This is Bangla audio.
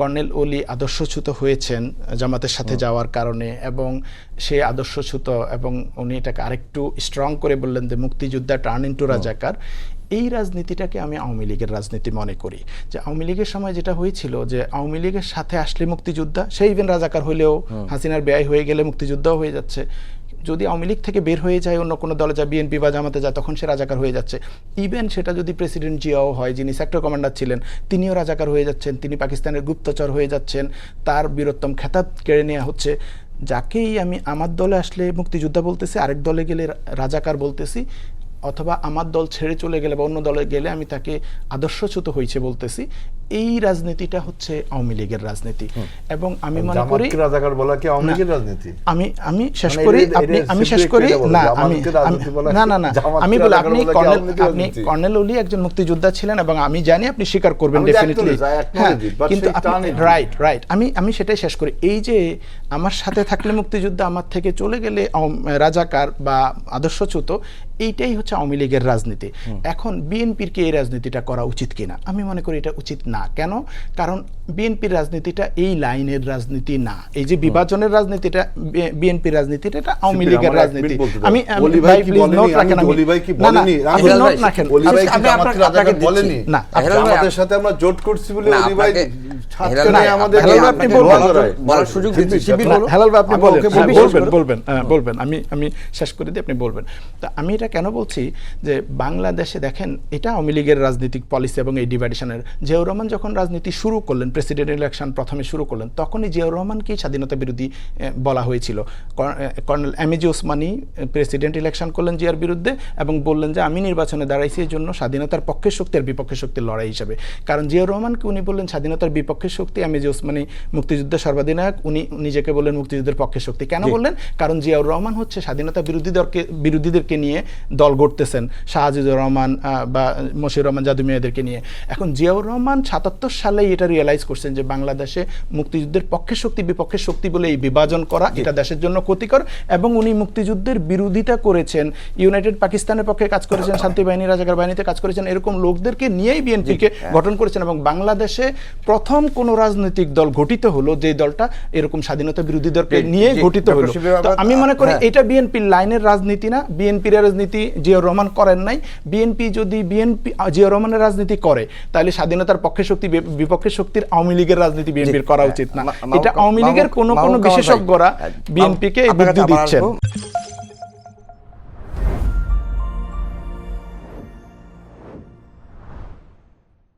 কর্নেল ওলি আদর্শচ্যুত হয়েছেন জামাতের সাথে যাওয়ার কারণে, এবং সে আদর্শচ্যুত এবং উনি এটাকে আরেকটু স্ট্রং করে বললেন যে মুক্তিযোদ্ধা টার্ন ইনটু রাজাকার। এই রাজনীতিটাকে আমি আওয়ামী লীগের রাজনীতি মনে করি। যে আওয়ামী লীগের সময় যেটা হয়েছিল যে আওয়ামী লীগের সাথে আসলে মুক্তিযোদ্ধা, সে ইভেন রাজাকার হলেও হাসিনার ব্যয় হয়ে গেলে মুক্তিযোদ্ধাও হয়ে যাচ্ছে। যদি আওয়ামী লীগ থেকে বের হয়ে যায়, অন্য কোনো দলে যায়, বিএনপি বা জামাতে যায়, তখন সে রাজাকার হয়ে যাচ্ছে। ইভেন সেটা যদি প্রেসিডেন্ট জিয়াও হয়, যিনি সেক্টর কমান্ডার ছিলেন, তিনিও রাজাকার হয়ে যাচ্ছেন, তিনি পাকিস্তানের গুপ্তচর হয়ে যাচ্ছেন, তার বীরত্তম খেতাব কেড়ে নেওয়া হচ্ছে। যাকেই আমি আমার দলে আসলে মুক্তিযোদ্ধা বলতেছি, আরেক দলে গেলে রাজাকার বলতেছি, অথবা আমার দল ছেড়ে চলে গেলে বা অন্য দলে গেলে আমি তাকে আদর্শচ্যুত হয়েছে বলতেছি। এই রাজনীতিটা হচ্ছে আওয়ামী লীগের রাজনীতি। এবং আমি মনে করি রাজাকার বলা কি আওয়ামী লীগের রাজনীতি? আমি শেষ করি, আমি শেষ করি না, আমি বলি আপনি কর্নেল ওলি একজন মুক্তিযোদ্ধা ছিলেন এবং আমি জানি আপনি স্বীকার করবেন ডেফিনেটলি, কিন্তু রাইট আমি সেটাই শেষ করি। এই যে আমার সাথে থাকলে মুক্তিযোদ্ধা, আমার থেকে চলে গেলে রাজাকার বা আদর্শচ্যুত, এইটাই হচ্ছে আওয়ামী লীগের রাজনীতি। এখন বিএনপির কি এই রাজনীতিটা করা উচিত কিনা? আমি মনে করি এটা উচিত না। কেন? কারণ বিএনপির রাজনীতিটা এই লাইনের রাজনীতি না। এই যে বিভাজনের রাজনীতিটা, বিএনপির রাজনীতিটা, এটা আওয়ামী লীগের রাজনীতি। আমি আমাদের সাথে আমরা জোট করছি বলে বলবেন, আমি শেষ করে দিই, আপনি বলবেন। তা আমি এটা কেন বলছি যে বাংলাদেশে দেখেন, এটা আওয়ামী লীগের রাজনৈতিক পলিসি এবং এই ডিভাইডেশনের। জিয়াউর রহমান যখন রাজনীতি শুরু করলেন, প্রেসিডেন্ট ইলেকশন প্রথমে শুরু করলেন, তখনই জিয়াউর রহমানকেই স্বাধীনতা বিরোধী বলা হয়েছিল। Colonel MAG Osmani president election করলেন জিয়ার বিরুদ্ধে এবং বললেন যে আমি নির্বাচনে দাঁড়াইছি এই জন্য স্বাধীনতার পক্ষের শক্তি আর বিপক্ষের শক্তির লড়াই হিসাবে। কারণ জিয়াউর রহমানকে উনি বললেন স্বাধীনতার বিপক্ষের শক্তি, এমএজি ওসমানী মুক্তিযুদ্ধের সর্বাধিনায়ক, উনি নিজেকে বললেন মুক্তিযুদ্ধের পক্ষের শক্তি। কেন বললেন? কারণ জিয়াউর রহমান হচ্ছে স্বাধীনতা বিরোধীদেরকে নিয়ে দল গড়তেছেন, শাহজিদুর রহমান বা মশিউর রহমান জাদু মিয়াদেরকে নিয়ে। এখন জিয়াউর রহমান ৭৭ সালেই এটা রিয়েলাইজ করছেন যে বাংলাদেশে মুক্তিযুদ্ধের পক্ষের শক্তি বিপক্ষের শক্তি বলে এই বিভাজন করা, এটা দেশের জন্য ক্ষতিকর। এবং উনি মুক্তিযুদ্ধের বিরোধিতা করেছেন, ইউনাইটেড পাকিস্তানের পক্ষে কাজ করেছেন, শান্তি বাহিনী, রাজাকার বাহিনীতে কাজ করেছেন, এরকম লোকদেরকে নিয়েই বিএনপিকে গঠন করেছেন। এবং বাংলাদেশে প্রথম কোন রাজনৈতিক দল গঠিত হলো যে দলটা এরকম স্বাধীনতা বিরোধীদেরকে নিয়ে গঠিত হলো। তো আমি মনে করি এটা বিএনপির লাইনের রাজনীতি না, বিএনপির রাজনীতি জিয়াউর রহমান করেন নাই। বিএনপি যদি জিয়াউর রহমানের রাজনীতি করে, তাহলে স্বাধীনতার পক্ষে শক্তি বিপক্ষের শক্তির আওয়ামী লীগের রাজনীতি বিএনপির করা উচিত না। এটা আওয়ামী লীগের কোন বিশেষজ্ঞরা বিএনপিকে বুদ্ধি দিচ্ছেন।